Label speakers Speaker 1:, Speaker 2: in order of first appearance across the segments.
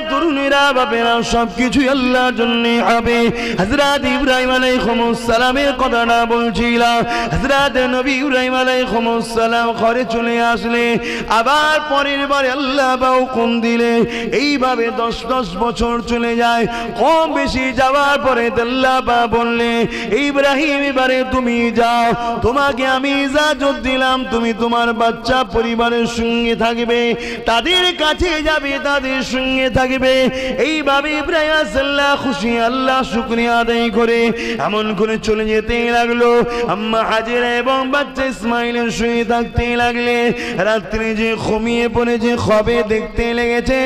Speaker 1: তরুণীরা, বাপেরা, সবকিছুই আল্লাহর জন্য হবে। হযরত ইব্রাহিম আলাইহিস সালামের কথাটা বলছিলাম। হযরত নবী ইব্রাহিম আলাইহিস সালাম ঘরে চলে আসলে আবার পরের বারে আল্লাহ হুকুম দিলে এইভাবে 10 বছর চলে যায়। কম বেশি যাওয়ার পরে আল্লাহ বললে, ইব্রাহিম এবারে তুমি যাও, তোমাকে আমি ইজাজত দিলাম, তুমি তোমার বাচ্চা পরিবারের সঙ্গে থাকবে, তাদের কাছে যাবে, তাদের সঙ্গে থাকবে। এইভাবে ইব্রাহিম আল্লাহ খুশি, আল্লাহ শুকরিয়া আদায় করে এমন করে চলে যেতে লাগলো। আম্মা হাজেরা এবং বাচ্চা ইসমাইলের সঙ্গে থাকতে লাগলে রাত্রে যে ঘুমিয়ে পড়ে যে খবে দেখতে লেগেছে,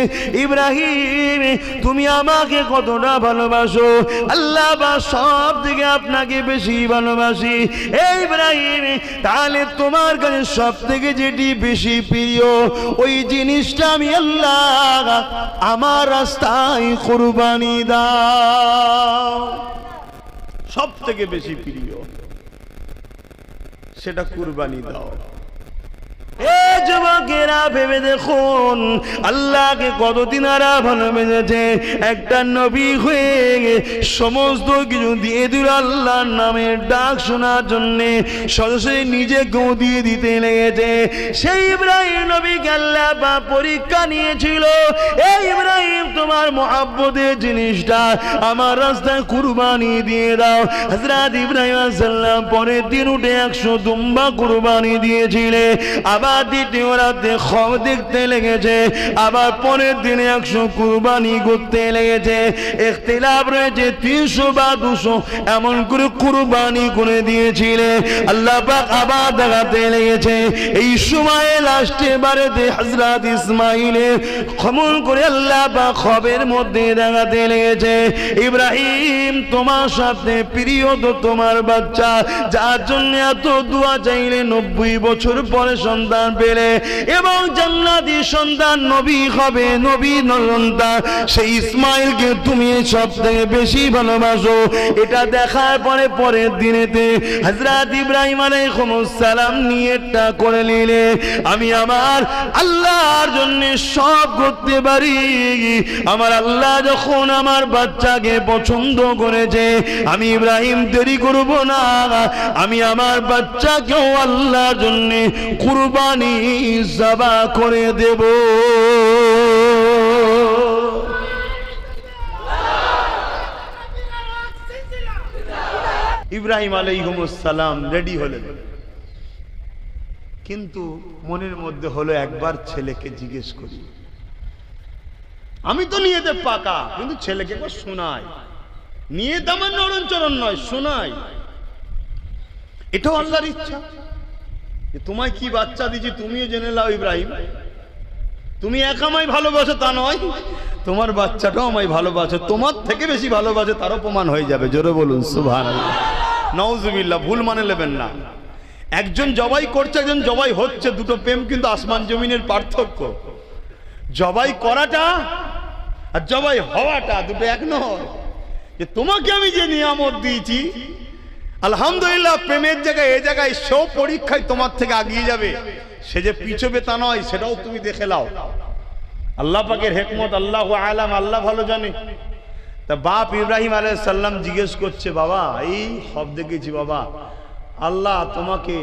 Speaker 1: ইব্রাহিম তুমি আমাকে কতটা ভালোবাসো, আল্লাহ বা সব থেকে আপনাকে বেশি ভালোবাসি। এই ইব্রাহিম, তাহলে তোমার কাছে সব থেকে যেটি বেশি প্রিয় ওই জিনিসটা আমি আল্লাহ আমার রাস্তায় কুরবানি দাও। সব থেকে বেশি প্রিয় সেটা কুরবানি দাও। এ যুবকেরা ভেবে দেখুন আল্লাহকে কতদিন আরা ভালোবেসেছে। একটা নবী হয়ে সমস্ত কিছু দিয়ে দিল আল্লাহর নামের ডাক শোনার জন্যে, সরাসরি নিজেকেও দিয়ে দিতে লেগেছে। সেই ইব্রাহিম নবীকে আল্লাহ পরীক্ষা নিয়েছিল, এই ইব্রাহিম তোমার মহব্বতের জিনিসটা আমার রাস্তায় কুরবানি দিয়ে দাও। হযরত ইব্রাহিম আলাইহিস সালাম পরের দিন উঠে 100 দুম্বা কুরবানি দিয়েছিলে। আবার দ্বিতীয় রাতে খব দেখতে লেগেছে, আবার পরের দিনে 100 কুরবানি করতে লেগেছে। ইখতিলাফ রয়েছে 300 বা 200 এমন করে কুরবানি করে দিয়েছিলে। আল্লাহ পাক আবার দেখাতে লেগেছে। এই সময়ে লাস্টে বারেতে হযরত ইসমাইলের খমন করে আল্লাহ পাক খবের মধ্যে দেখাতে লেগেছে, ইব্রাহিম তোমার সাথে প্রিয় তো তোমার বাচ্চা, যার জন্য এত দোয়া চাইলে 90 বছর পরে সন্তান পেলে এবং জান্নাতি সন্তান নবী হবে, নবী সন্তান, সেই ইসমাইলকে তুমি সব থেকে বেশি ভালোবাসো। এটা দেখার পরে পরের দিনেতে হযরত ইব্রাহিম আলাইহিস সালাম নিয়তটা করে নিলে, আমি আমার আল্লাহর জন্য সব করতে পারি। আমার আল্লাহ যখন আমার বাচ্চাকে পছন্দ করেছে, আমি ইব্রাহিম দেরি করব না, আমি আমার বাচ্চাকেও আল্লাহর জন্য কুরবানি জবা করে দেব। ইব্রাহিম আলাইহিস সালাম রেডি হলেন, কিন্তু মনের মধ্যে হলো একবার ছেলেকে জিজ্ঞেস করি। আমি তো নিয়েতে পাকা, কিন্তু ছেলেকে একবার শোনাই। নিয়ত আমার নরণচরণ নয়, শোনাই। এটাও আল্লাহর ইচ্ছা যে তোমায় কি বাচ্চা দিয়েছি তুমিও জেনে নাও। ইব্রাহিম, তুমি একা আমায় ভালোবাসো তা নয়, তোমার বাচ্চাটাও আমায় ভালোবাসে, তোমার থেকে বেশি ভালোবাসে, তারও প্রমাণ হয়ে যাবে। জোরে বলুন সুবহানাল্লাহ, নাউজুবিল্লাহ। ভুল মানে নেবেন না। একজন জবাই করছে, একজন জবাই হচ্ছে, দুটো প্রেম কিন্তু আসমান জমিনের পার্থক্য। জবাই করাটা আর জবাই হওয়াটা দুটো এক নয়। যে তোমাকে আমি যে নিয়ামত দিয়েছি, আলহামদুলিল্লাহ, প্রেমের জায়গায় এই জায়গায় সেও পরীক্ষায় তোমার থেকে আগিয়ে যাবে, সে যে পিছবে তা নয়, সেটাও তুমি দেখে নাও। আল্লাহ পাকের হিকমত আল্লাহু আলাম, আল্লাহ ভালো জানে। তা বাপ ইব্রাহিম আলাইহিস সালাম জিজ্ঞেস করছে, বাবা এই সব দেখেছি বাবা, আল্লাহ তোমাকে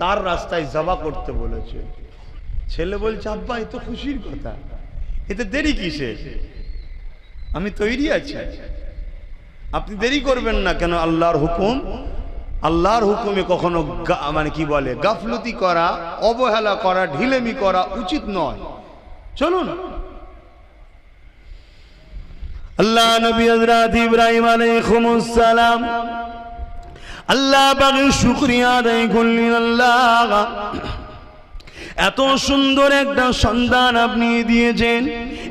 Speaker 1: তার রাস্তায় জবা করতে বলেছে। ছেলে বলছে, আব্বা এ তো খুশির কথা, এতে দেরি কিসে, আমি তৈরি আছি, আপনি দেরি করবেন না কেন? আল্লাহর হুকুম, আল্লাহর হুকুমে কখনো মানে কি বলে গাফলতি করা, অবহেলা করা, ঢিলেমি করা উচিত নয়। চলুন। আল্লাহ নবী হযরত ইব্রাহিম আলাইহিস সালাম আল্লাহ পাকের শুকরিয়া আদায় করলেন। আল্লাহ এত সুন্দর একটা সন্তান আপনি দিয়েছেন।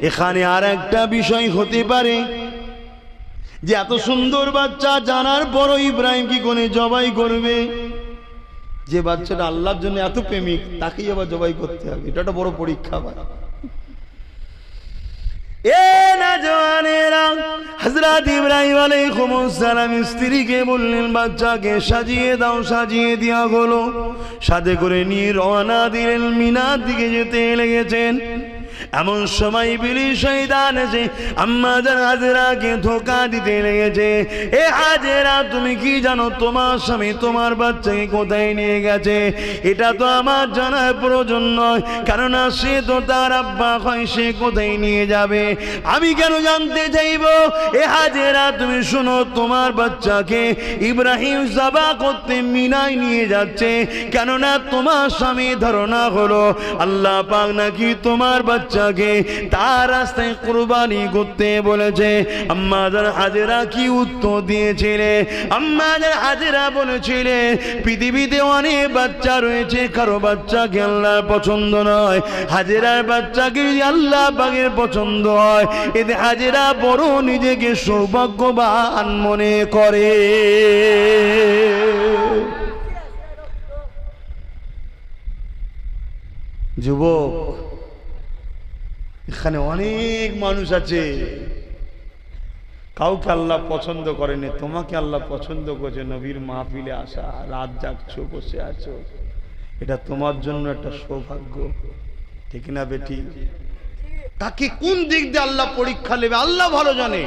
Speaker 1: এখানে আর একটা বিষয় হতে পারে যে এত সুন্দর বাচ্চা জানার পরও ইব্রাহিম কি কোনে জবাই করবে? যে বাচ্চাটা আল্লাহর জন্য এত প্রেমিক, তাকেই আবার জবাই করতে হবে, এটা একটা বড় পরীক্ষা। ভাই এ নওজওয়ানেরা, হযরত ইব্রাহিম আলাইহিস সালাম স্ত্রীকে বললেন, বাচ্চাকে সাজিয়ে দাও। সাজিয়ে দেওয়া হলো, সাথে করে নিয়ে রওনা দিলেন, মিনার দিকে যেতে লেগেছেন। এমন সময় ইবলিস শয়তান এসে আম্মা জান হাজেরাকে ধোঁকা দিতে লেগেছে। এ হাজেরা, তুমি কি জানো তোমার স্বামী তোমার বাচ্চাকে কোথায় নিয়ে গেছে? এটা তো আমার জানার প্রয়োজন নয়, কেননা সে তো তার আব্বা হয়, সে কোথায় নিয়ে যাবে? আমি কেন জানতে চাইব? এ হাজেরা, তুমি শোনো, তোমার বাচ্চাকে ইব্রাহিম যাবা করতে মিনায় নিয়ে যাচ্ছে, কেননা তোমার স্বামী ধারণা হলো আল্লাহ পাক নাকি তোমার বাচ্চাকে তার রাস্তায় কুরবানি করতে বলেছে। আম্মা জান হাজেরা কি উত্তর দিয়েছিলে? আম্মা জান হাজেরা বলেছিলে, পৃথিবীতে অনেক বাচ্চা রয়েছে, কারো বাচ্চাকে আল্লাহর পছন্দ নয়, হাজেরার বাচ্চাকে যদি আল্লাহ পাকের পছন্দ হয়, এতে হাজেরা বড় নিজেকে সৌভাগ্যবান মনে করে। যুবক, এখানে অনেক মানুষ আছে, কাউকে আল্লাহ পছন্দ করেনি, তোমাকে আল্লাহ পছন্দ করেছে। নবীর মাহফিলে আসা, রাত জাগছো, বসে আছো, এটা তোমার জন্য একটা সৌভাগ্য, ঠিক না বেটি? তাকে কোন দিক দিয়ে আল্লাহ পরীক্ষা নেবে আল্লাহ ভালো জানে,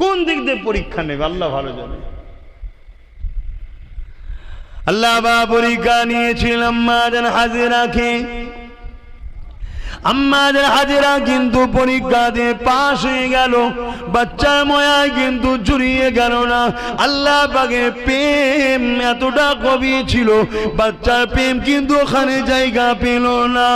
Speaker 1: কোন দিক দিয়ে পরীক্ষা নেবে আল্লাহ ভালো জানে। আল্লাহ বা পরীক্ষা নিয়েছিলেন আম্মা জান হাজেরাকে। আম্মা জান হাজেরা কিন্তু পরীক্ষা দিয়ে পাশ হয়ে গেল, বাচ্চার ময়ায় কিন্তু জড়িয়ে গেল না। আল্লাহ পাকের প্রেম এতটা গভীর ছিল, বাচ্চার প্রেম কিন্তু ওখানে জায়গা পেল না।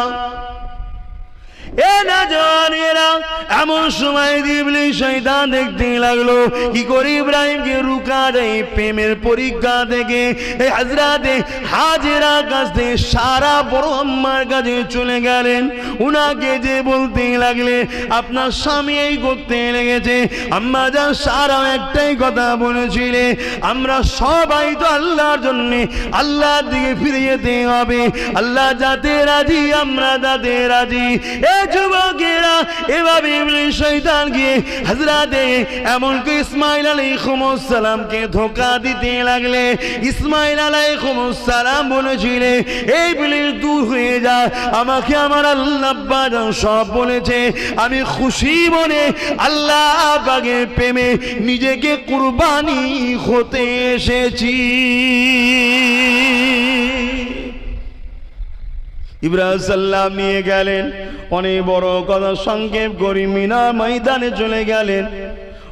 Speaker 1: এমন সময় ইবলিস শয়তান দেখতে লাগলো কি করে ইব্রাহিমকে রুকা যায় প্রেমের পরীক্ষা থেকে। এই হযরতে হাজেরা কাছ থেকে সারা বড় আম্মার কাছে চলে গেলেন, উনাকে যে বলতে লাগলে আপনার স্বামী এই করতে লেগেছে। আম্মা জান সারা একটাই কথা বলেছিলে, আমরা সবাই তো আল্লাহর জন্য আল্লাহর দিকে ফিরে যেতে হবে, আল্লাহ যাতে রাজি আমরা তাতে রাজি। যুবকেরা, এভাবে ইবলিস শয়তান গিয়ে হযরতে এমনকি ইসমাঈল আলাইহিস সালামকে ধোঁকা দিতে লাগলে। ইসমাঈল আলাইহিস সালাম বলেছিলে, এই ইবলিস দূর হয়ে যা, আমাকে আমার আল্লাহ আব্বা জান সব বলেছে, আমি খুশি মনে আল্লাহ পাকের প্রেমে নিজেকে কুরবানি হতে এসেছি। ইব্রাহিম সাল্লাম নিয়ে গেলেন, অনেক বড় কথা সংক্ষেপ করি, মিনা ময়দানে চলে গেলেন,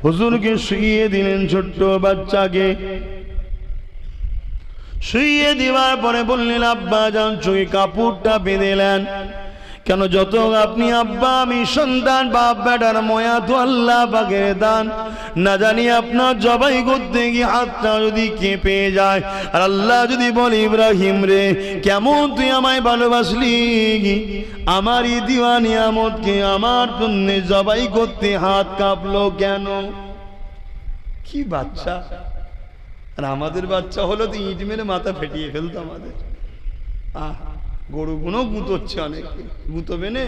Speaker 1: হুজুরকে শুইয়ে দিলেন, ছোট্ট বাচ্চাকে শুইয়ে দেওয়ার পরে বললেন আব্বা জান চোখে কাপড়টা বেঁধেলেন। কেন? যত আপনি আব্বা আমি সন্তান, বাপ বেটার ময়া তো আল্লাহ পাকের দান, না জানি আপনার জবাই করতে গিয়ে হাতটা যদি কেঁপে যায়, আর আল্লাহ যদি বলে ইব্রাহিম রে কেমন তুই আমায় ভালোবাসলি, আমার এই দিওয়া নিয়ামতকে আমার জন্য জবাই করতে হাত কাঁপলো কেন? কি বাচ্চা! আর আমাদের বাচ্চা হলো তো ইট মেরে মাথা ফেটিয়ে ফেলতো আমাদের। গরু গুনো গুঁতোচ্ছে, অনেক গুঁতোবে না।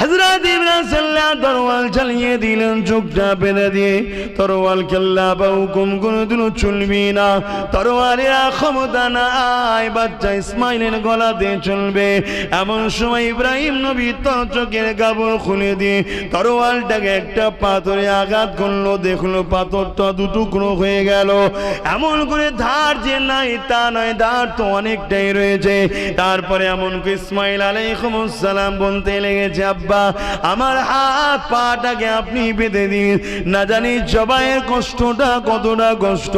Speaker 1: হযরত ইব্রাহিম সাল্লাল্লাহু তরোয়াল চালিয়ে দিলেন, চোখটা বেঁধে দিয়ে তরোয়াল কেল্লা বা হুকুম কোনদিন চলবি না, তরোয়ালের ক্ষমতা নাই, বাচ্চা ইসমাইলের গলাতে চলবে। এমন সময় ইব্রাহিম নবী তার চোখের কাপড় খুলে দিয়ে তরোয়ালটাকে একটা পাথরে আঘাত করলো, দেখলো পাথরটা দুটুকরো হয়ে গেল। এমন করে ধার যে নাই তা নয়, ধার তো অনেকটাই রয়েছে। তারপরে এমন করে ইসমাইল আলাইহিস সালাম বলতে লেগেছে, আব্বা আমার হাত পাটাকে আপনি বেঁধে দিন, না জানি জবাইয়ের কষ্টটা কতটা কষ্ট,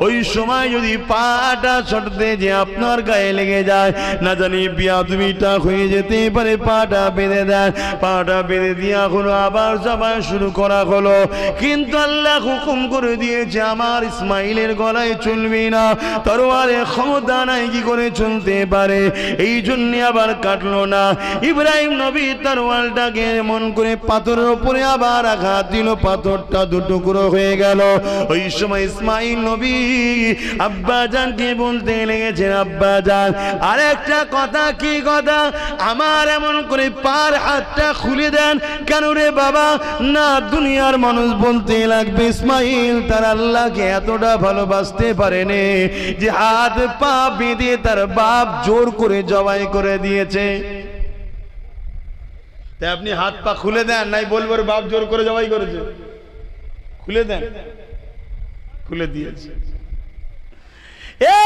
Speaker 1: ওই সময় যদি পাটা ছড়তে যে আপনার গায়ে লেগে যায়, না জানি বিয়াদবিটা হয়ে যেতে পারে, পাটা বেঁধে দেন। পাটা বেঁধে দেওয়া হলো, আবার জবাই শুরু করা হলো, কিন্তু আল্লাহ হুকুম করে দিয়েছে আমার ইসমাইলের গলায় চলবে না, তরোয়ারের ক্ষমতা নাই, কি করে চলতে পারে, এই জন্য আবার কাটলো না। ইব্রাহিম ইব্রাহিম নবী তরোয়ালটাকে এমন করে পাথরের উপরে আবার আঘাত দিল, পাথরটা দুটুকরো হয়ে গেল। ওই সময় ইসমাইল নবী আব্বাজানকে বলতে লেগেছেন, আব্বাজান আরেকটা কথা। কি কথা? আমার এমন করে পার হাতটা খুলে দেন। কেন রে বাবা? না, দুনিয়ার মানুষ বলতে লাগবে ইসমাইল তার আল্লাহকে এতটা ভালোবাসতে পারেনি যে হাত পা বেঁধে তার বাপ জোর করে জবাই করে দিয়েছে। তাই আপনি হাত পা খুলে দেন, নাই বলবো বাপ জোর করে জবাই করেছে। খুলে দেন, খুলে দিয়েছে। এ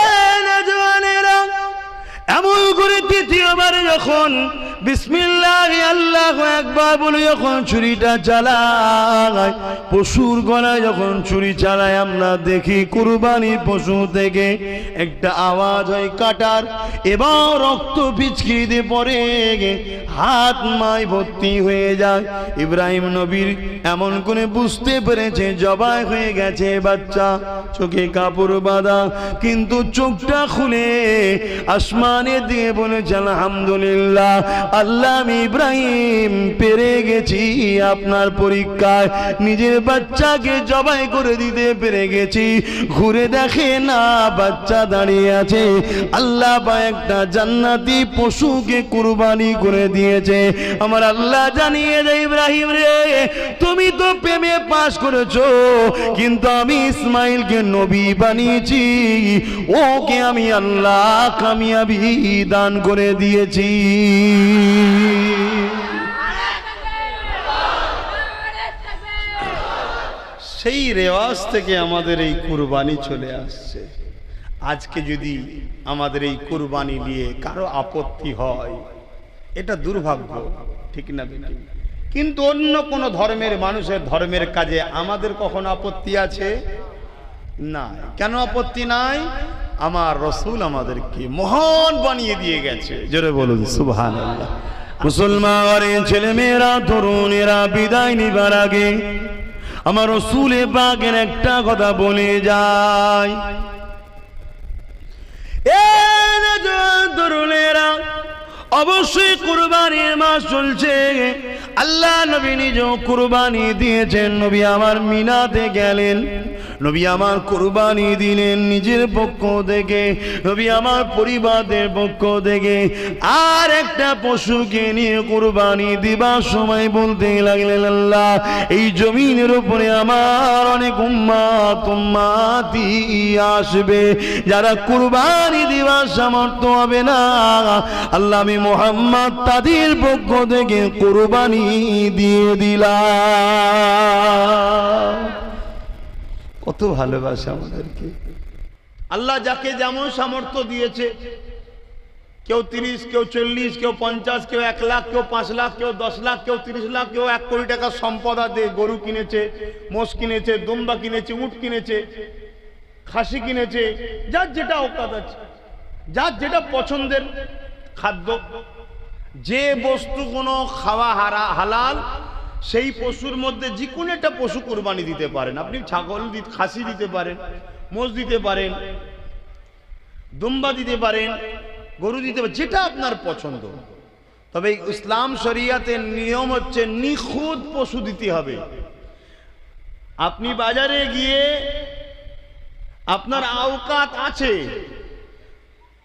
Speaker 1: নওজওয়ানেরা, এমন করে তৃতীয়বার যখন বিসমিল্লাহ আল্লাহু আকবার বলে যখন ছুরিটা চালায়, পশুর গলায় যখন ছুরি চালায়, আমরা দেখি কুরবানির পশু থেকে একটা আওয়াজ হয় কাটার, এবং রক্ত পিচকিরিতে পড়ে হাত মায় ভর্তি হয়ে যায়। ইব্রাহিম নবীর এমন করে বুঝতে পেরেছে জবাই হয়ে গেছে বাচ্চা, চোখে কাপড় বাঁধা, কিন্তু চোখটা খুলে আসমানে দিয়ে বলেছে আলহামদুলিল্লাহ আল্লাহ, আমি ইব্রাহিম পেরে গেছি আপনার পরীক্ষায়, নিজের বাচ্চাকে জবাই করে দিতে পেরে গেছি। ঘুরে দেখে না বাচ্চা দাঁড়িয়ে আছে, আল্লাহ বা একটা জান্নাতি পশুকে কুরবানি করে দিয়েছে। আমার আল্লাহ জানিয়ে দেয়, ইব্রাহিম রে, তুমি তো প্রেমে পাস করেছো, কিন্তু আমি ইসমাইলকে নবী বানিয়েছি, ওকে আমি আল্লাহ কামিয়াবি দান করে দিয়েছি। সেই রেওয়াজ থেকে আমাদের এই কুরবানি চলে আসছে। আজকে যদি আমাদের এই কুরবানি নিয়ে কারো আপত্তি হয়, এটা দুর্ভাগ্য, ঠিক না বেটি? কিন্তু অন্য কোন ধর্মের মানুষের ধর্মের কাজে আমাদের কখনো আপত্তি আছে? না। কেন আপত্তি নাই? আমার রসুল আমাদেরকে মহান বানিয়ে দিয়ে গেছে। জোরে বলুন সুবহানাল্লাহ। মুসলমানের ছেলে মেয়েরা, তরুণেরা বিদায় নিবার আগে আমার রসুলে পাকের একটা কথা বলে যায়। তরুণেরা, অবশ্যই কুরবানির মাস চলছে। আল্লাহ নবী নিজেও কুরবানি দিয়েছেন। নবী আমার মিনাতে গেলেন, নবী আমার কুরবানি দিলেন নিজের পক্ষ থেকে, নবী আমার পরিবারের পক্ষ থেকে। আর একটা পশুকে নিয়ে কুরবানি দিবার সময় বলতে লাগলেন, আল্লাহ এই জমিনের উপরে আমার অনেক উম্মতি আসবে, যারা কুরবানি দিবার সামর্থ্য হবে না, আল্লাহ আমি মুহাম্মদ তাদের পক্ষ থেকে কুরবানি দিয়ে দিলাম। কত ভালোবাসা আমাদেরকে আল্লাহ, যাকে যেমন সামর্থ্য দিয়েছে, কেউ 30, কেউ 40, কেউ 50, কেউ 1 লাখ, কেউ 5 লাখ, কেউ 10 লাখ, কেউ 30 লাখ, কেউ 1 কোটি টাকার সম্পদ আছে। গরু কিনেছে, মোষ কিনেছে, দুম্বা কিনেছে, উট কিনেছে, খাসি কিনেছে, যার যেটা অকাত আছে, যার যেটা পছন্দের খাদ্য, যে বস্তু কোনো খাওয়া হালাল, সেই পশুর মধ্যে যে কোনো একটা পশু কুরবানি দিতে পারেন। আপনি ছাগল খাসি দিতে পারেন, মোষ দিতে পারেন, দুম্বা দিতে পারেন, গরু দিতে পারেন, যেটা আপনার পছন্দ। তবে ইসলাম শরিয়াতের নিয়ম হচ্ছে নিখুঁত পশু দিতে হবে। আপনি বাজারে গিয়ে আপনার আওকাত আছে,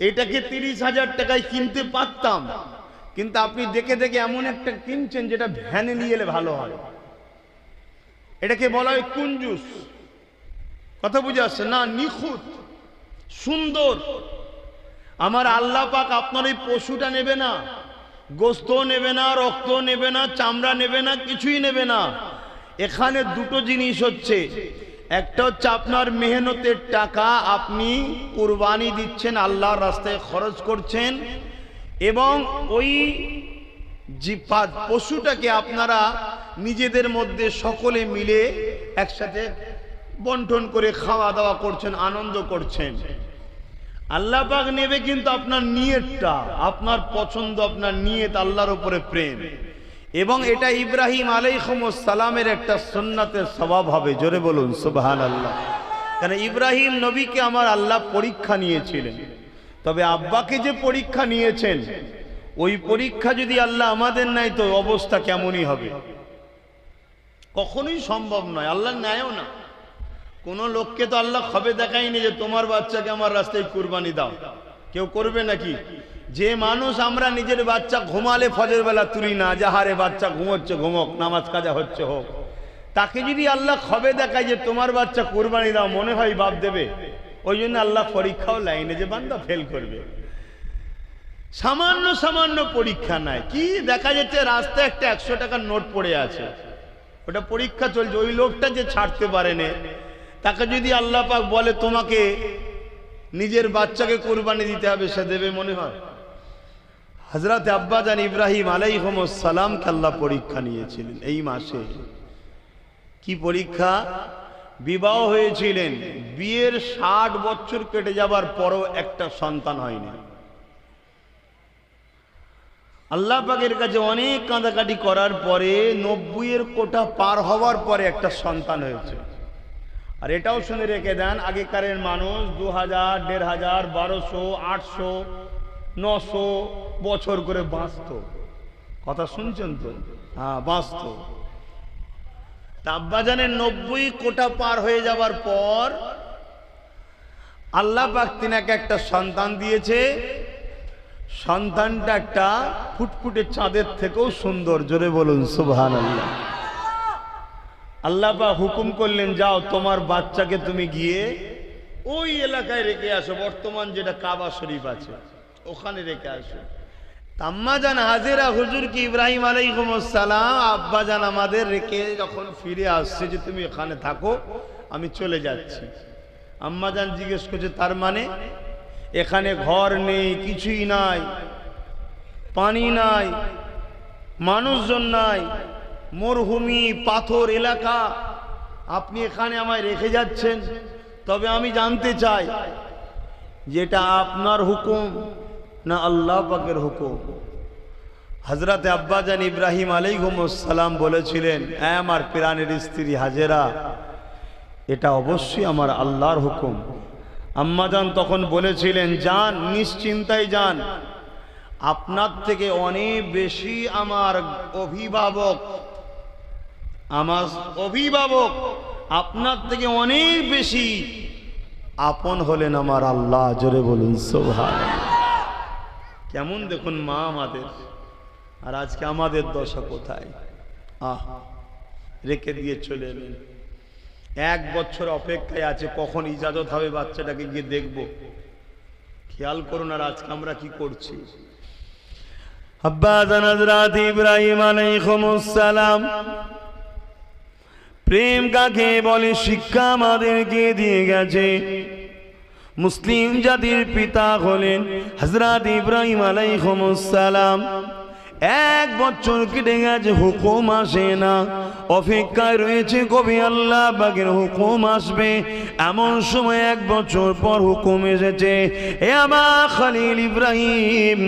Speaker 1: এটাকে 30,000 টাকায় কিনতে পারতাম, কিন্তু আপনি দেখে দেখে এমন একটা কিনছেন যেটা ভ্যানে নিয়ে এলে ভালো হয়। এটাকে বলা হয় কুঞ্জুস। কথা বুঝে আসছে না? নিখুঁত সুন্দর। আমার আল্লাহ পাক আপনার এই পশুটা নেবে না, গোস্ত নেবে না, রক্ত নেবে না, চামড়া নেবে না, কিছুই নেবে না। এখানে দুটো জিনিস হচ্ছে, একটা হচ্ছে আপনার মেহনতের টাকা, আপনি কুরবানি দিচ্ছেন, আল্লাহর রাস্তায় খরচ করছেন, এবং ওই পশুটাকে আপনারা নিজেদের মধ্যে সকলে মিলে একসাথে বন্টন করে খাওয়া দাওয়া করছেন, আনন্দ করছেন। আল্লাহ পাক নেবে কিন্তু আপনার নিয়তটা, আপনার পছন্দ, আপনার নিয়ত, আল্লাহর উপরে প্রেম। এবং এটা ইব্রাহিম আলাইহিস সালামের একটা সুন্নাতের স্বভাব হবে। জোরে বলুন সুবহানাল্লাহ। কারণ ইব্রাহিম নবীকে আমার আল্লাহ পরীক্ষা নিয়েছিলেন, তবে আব্বাকে যে পরীক্ষা নিয়েছেন ওই পরীক্ষা যদি আল্লাহ আমাদের নেয় তো অবস্থা কেমনই হবে, কখনোই সম্ভব নয়, আল্লাহ নেয়ও না। কোন লোককে তো আল্লাহ খবে দেখায়নি যে তোমার বাচ্চাকে আমার রাস্তায় কুরবানি দাও, কেউ করবে নাকি? যে মানুষ আমরা নিজের বাচ্চা ঘুমালে ফজর বেলা তুলি না, যাহারে বাচ্চা ঘুমোচ্ছে ঘুমোক, নামাজ কাজা হচ্ছে হোক, তাকে যদি আল্লাহ খবে দেখায় যে তোমার বাচ্চা কুরবানি দাও, মনে হয় বাপ দেবে? ওই জন্য আল্লাহ পরীক্ষাও লাইনে যে বান্দা ফেল করবে। সামান্য সামান্য পরীক্ষা নাই, কি দেখা যাচ্ছে রাস্তায় একটা 100 টাকার নোট পড়ে আছে, ওটা পরীক্ষা চলছে। ওই লোকটা যে ছাড়তে পারে না, তাকে যদি আল্লাহ পাক বলে তোমাকে নিজের বাচ্চাকে কুরবানি দিতে হবে, সে দেবে মনে হয়? হযরত আব্বাজান ইব্রাহিম আলাইহিস সালামকে আল্লাহ পরীক্ষা নিয়েছিলেন এই মাসে। কি পরীক্ষা? বিবাহ হয়েছিলেন, বিয়ের 60 বছর কেটে যাবার পরও একটা সন্তান হয়নি। আল্লাহ পাকের কাছে অনেক কাঁদাকাটি করার পরে 90-এর কোটা পার হওয়ার পরে একটা সন্তান হয়েছে। আর এটাও শুনে রেখে দেন, আগেকারের মানুষ 2000, 1500, 1200, 800, 900 বছর করে বাঁচত। কথা শুনছেন তো? হ্যাঁ, বাঁচত। আব্বাজানের 90 কোটা পার হয়ে যাবার পর আল্লাহ পাক তিনাকে একটা সন্তান দিয়েছে। সন্তানটা একটা ফুটফুটে চাঁদের থেকেও সুন্দর। জোরে বলুন সুবহানাল্লাহ। আল্লাহ পাক হুকুম করলেন, যাও তোমার বাচ্চাকে তুমি গিয়ে ওই এলাকায় রেখে আসো, বর্তমান যেটা কাবা শরীফ আছে ওখানে রেখে আসো। আম্মাজান হাজেরা হুজুর কি ইব্রাহিম আলাইহিস সালাম আব্বাজান আমাদের রেখে যখন ফিরে আসছে যে তুমি এখানে থাকো, আমি চলে যাচ্ছি। আম্মাজান জিজ্ঞেস করছে, তার মানে? এখানে ঘর নেই, কিছুই নাই, পানি নাই, মানুষজন নাই, মরুভূমি পাথর এলাকা, আপনি এখানে আমায় রেখে যাচ্ছেন? তবে আমি জানতে চাই যেটা আপনার হুকুম না আল্লাহ পাকের হুকুম? হযরত আব্বাজান ইব্রাহিম আলাইহিস সালাম বলেছিলেন, আমার প্রাণের স্ত্রী হাজেরা, এটা অবশ্যই আমার আল্লাহর হুকুম। আম্মাজান তখন বলেছিলেন, যান, নিশ্চিন্তায় যান, আপনার থেকে অনেক বেশি আমার অভিভাবক আপনার থেকে অনেক বেশি আপন হলেন আমার আল্লাহ। জোরে বলুন সুবহানাল্লাহ। কেমন দেখুন মা আমাদের, আর আজকে আমাদের দশা কোথায়? রেখে দিয়ে চলে এলেন। 1 বছর অপেক্ষায় আছে, কখন ইজাজত হবে বাচ্চাটাকে গিয়ে দেখব। খেয়াল করুন আর আজকে আমরা কি করছি। আব্বাজান হযরত ইব্রাহিম আলাইহিস সালাম প্রেম কাকে বলে শিক্ষা আমাদেরকে দিয়ে গেছে। মুসলিম জাতির পিতা হলেন হযরত ইব্রাহিম আলাইহিস সালাম। 1 বছর কেটে গেছে, হুকুম আসে না, অপেক্ষায় রয়েছে কবে আল্লাহ পাকের হুকুম আসবে। এমন সময় 1 বছর পর হুকুম এসেছে, হে আমার খলিল ইব্রাহিম,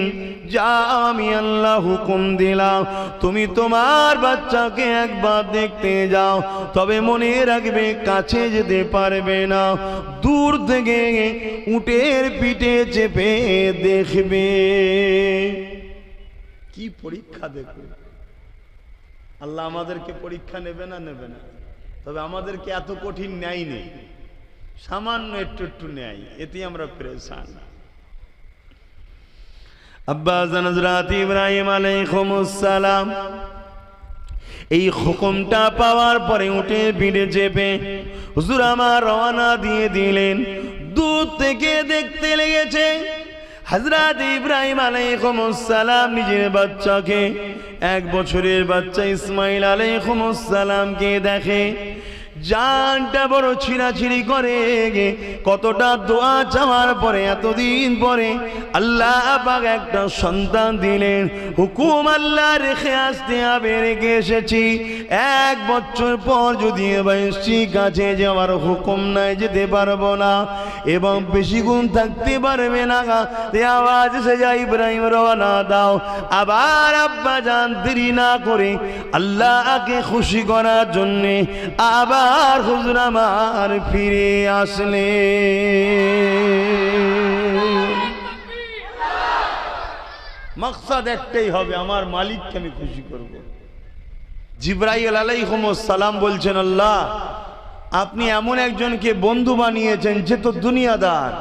Speaker 1: যা আমি আল্লাহ হুকুম দিলাম, তুমি তোমার বাচ্চাকে একবার দেখতে যাও, তবে মনে রাখবে কাছে যেতে পারবে না, দূর থেকে উটের পিঠে চেপে দেখবে। কি পরীক্ষা দেখুন। আল্লাহ আমাদেরকে পরীক্ষা নেবে না? নেবে না। তবে আমাদেরকে এত কঠিন নেয়নি, সামান্য একটু নেয়, এতে আমরা পেরেশান। আব্বাজান হযরত ইব্রাহিম আলাইহিস সালাম এই হুকুমটা পাওয়ার পরে উটের পিঠে চেপে হুজুর আমার রওনা দিয়ে দিলেন। দূর থেকে দেখতে লেগেছে হযরত ইব্রাহিম আলাইহিস সালাম নিজের বাচ্চাকে, 1 বছরের বাচ্চা ইসমাইল আলাইহিস সালামকে দেখে। জানটা বড় ছিঁড়াছিঁড়ি করে। কতটা দোয়া চাওয়ার পরে, এতদিন পরে আল্লাহ পাক একটা সন্তান দিলেন। হুকুম আল্লাহ রেখে আসতে হবে, রেখে এসেছি। 1 বছর পর যদি এসেছি, কাছে যাওয়ার হুকুম নাই, যেতে পারবো না এবং বেশি গুণ থাকতে পারবে না। আওয়াজ এসে যায়, ইব্রাহিম রওনা দাও। আবার আব্বা জান দেরি না করে আল্লাহকে খুশি করার জন্যে আবার হুজুর আমার ফিরে আসলে। মাকসাদ একটাই হবে, আমার মালিককে আমি খুশি করব। জিবরাইল আলাইহিস সালাম বলছেন, আল্লাহ আপনি এমন একজনকে বন্ধু বানিয়েছেন যে তো দুনিয়াদার,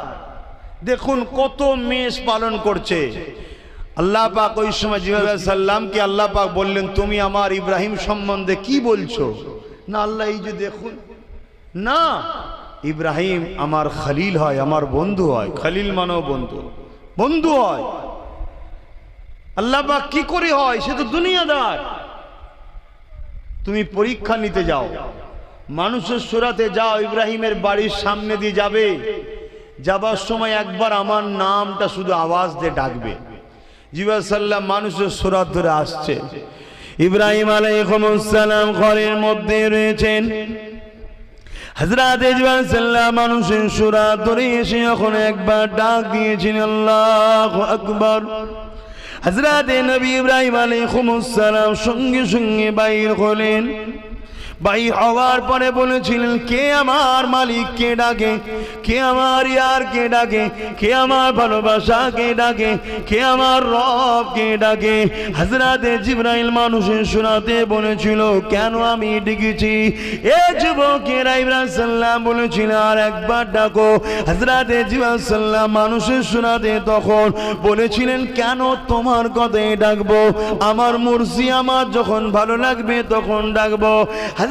Speaker 1: দেখুন কত মেষ পালন করছে। আল্লাহ পাক ওই সময় জিবরাইল আলাইহিস সালামকে আল্লাহ পাক বললেন, তুমি আমার ইব্রাহিম সম্বন্ধে কি বলছো? না আল্লাহ এই যে দেখুন না, ইব্রাহিম আমার খলিল হয়, আমার বন্ধু হয়। খলিল মানেও বন্ধু, বন্ধু হয়। আল্লাহ পাক কি করে হয়? সে তো দুনিয়াদার। তুমি পরীক্ষা নিতে যাও, মানুষের সুরাতে যাও, ইব্রাহিমের বাড়ির সামনে দিয়ে যাবে, যাবার সময় একবার আমার নামটা শুধু আওয়াজ দিয়ে ডাকবে। জিবরাইল সাল্লাম মানুষের সুরাত ধরে আসছে, ইব্রাহিম আলাইহিস সালাম ঘরের মধ্যে রয়েছেন। হযরত জিবরাইল সাল্লাম মানুষের সুরাত ধরে এসে এখন একবার ডাক দিয়েছেন, আল্লাহু আকবার। হযরত নবী ইব্রাহিম আলাইহিস সালাম সঙ্গে সঙ্গে বাইর হলেন। বাইর হওয়ার পরে বলেছিলেন, কে আমার মালিক কে ডাকে, কে আমার ইয়ার কে ডাকে, কে আমার ভালোবাসা কে ডাকে, কে আমার রব কে ডাকে। হযরত জিবরাইল মানুষের শোনাতে বলেছিল, কেন আমি ডেকেছি? এ যুবকেরা, ইব্রাহিম সাল্লাম বলেছিল আর একবার ডাকো। হযরত জিবরাইল সাল্লাম মানুষের শোনাতে তখন বলেছিলেন, কেন তোমার কথাই ডাকবো, আমার মুর্শি আমার যখন ভালো লাগবে তখন ডাকবো।